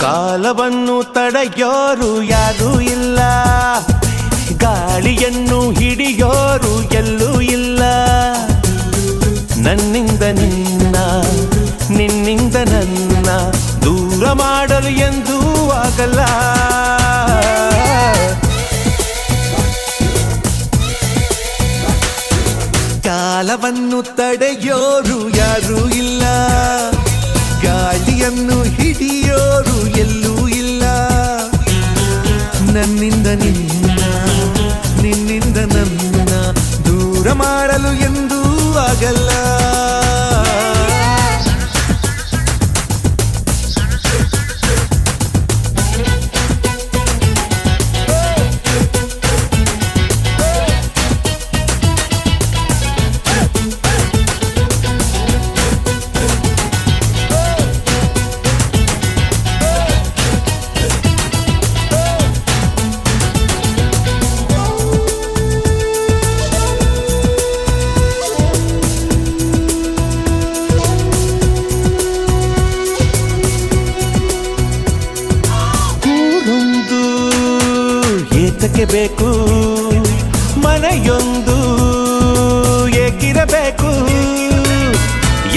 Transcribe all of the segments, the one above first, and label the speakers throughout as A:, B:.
A: ಕಾಲವನ್ನು ತಡೆಯೋರು ಯಾರೂ ಇಲ್ಲ, ಗಾಳಿಯನ್ನು ಹಿಡಿಯೋರು ಎಲ್ಲೂ ಇಲ್ಲ. ನನ್ನಿಂದ ನಿನ್ನ, ನಿನ್ನಿಂದ ನನ್ನ ದೂರ ಮಾಡಲು ಎಂದೂ ಆಗಲ್ಲ. ಕಾಲವನ್ನು ತಡೆಯೋರು ಯಾರೂ ಇಲ್ಲ, ಗಾಳಿಯನ್ನು ಹಿಡಿಯೋರು ಎಲ್ಲೂ ಇಲ್ಲ. ನನ್ನಿಂದ ನಿನ್ನ, ನಿನ್ನಿಂದ ನನ್ನ ದೂರ ಮಾಡಲು ಎಂದೂ ಆಗಲ್ಲ. ಏತಕ್ಕೆ ಬೇಕು ಮನೆಯೊಂದು ಏಕಿರಬೇಕು,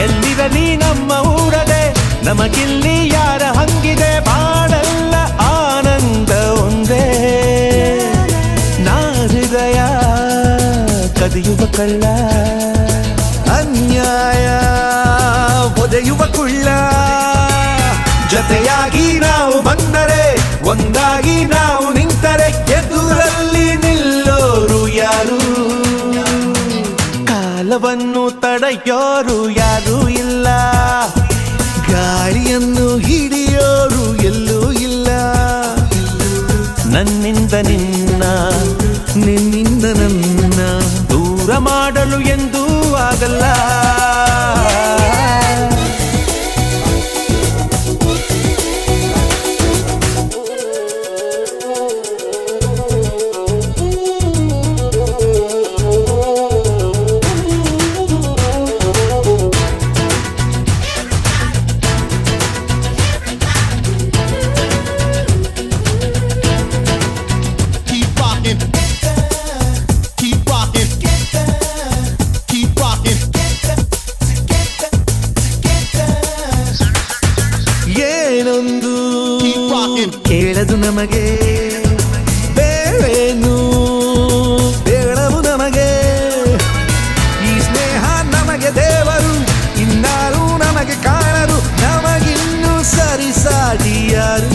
A: ಎಲ್ಲಿರಲಿ ನಮ್ಮ ಊರದೆ ನಮಗಿಲ್ಲಿ ಯಾರ ಹಂಗಿದೆ. ಬಾಳೆಲ್ಲ ಆನಂದ ಒಂದೇ, ನಾ ಹೃದಯ ಕದಿಯುವ ಕಳ್ಳ, ಅನ್ಯಾಯ ಒದೆಯುವ ಕುಳ್ಳ. ಜೊತೆಯಾಗಿ ನಾವು ಬಂದರೆ, ಒಂದಾಗಿ ನಾವು ನಿಂತರೆ ಎದುರಲ್ಲಿ ನಿಲ್ಲೋರು ಯಾರು. ಕಾಲವನ್ನು ತಡೆಯೋರು ಯಾರೂ ಇಲ್ಲ, ಗಾಳಿಯನ್ನು ಹಿಡಿಯೋರು ಎಲ್ಲೂ ಇಲ್ಲ. ನನ್ನಿಂದ ನಿನ್ನ, ನಿನ್ನಿಂದ ನನ್ನ ದೂರ ಮಾಡಲು ಎಂದೂ ಆಗಲ್ಲ. ಏನೊಂದು ಕೇಳದು ನಮಗೆ, ಬೇರೇನು ಬೇಡವು ನಮಗೆ. ಈ ಸ್ನೇಹ ನಮಗೆ ದೇವರು, ಇನ್ನಾರು ನಮಗೆ ಕಾಣರು, ನಮಗಿನ್ನು ಸರಿಸಾಟಿ ಯಾರು.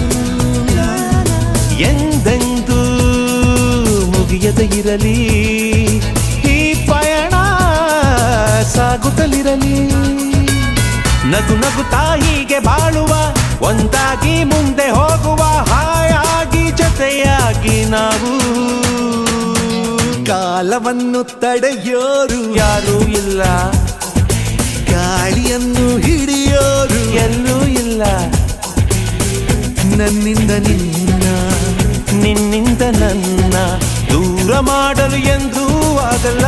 A: ಎಂದೆಂದೂ ಮುಗಿಯದ ಇರಲಿ ಈ ಪಯಣ, ಸಾಗುತ್ತಲಿರಲಿ. ನಗು ನಗುತ್ತಾ ಹೀಗೆ ಬಾಳುವ, ಒಂದಾಗಿ ಮುಂದೆ ಹೋಗುವ, ಹಾಯಾಗಿ ಜೊತೆಯಾಗಿ ನಾವು. ಕಾಲವನ್ನು ತಡೆಯೋರು ಯಾರೂ ಇಲ್ಲ, ಗಾಳಿಯನ್ನು ಹಿಡಿಯೋರು ಎಲ್ಲೂ ಇಲ್ಲ. ನನ್ನಿಂದ ನಿನ್ನ, ನಿನ್ನಿಂದ ನನ್ನ ದೂರ ಮಾಡಲು ಎಂದೂ ಆಗಲ್ಲ.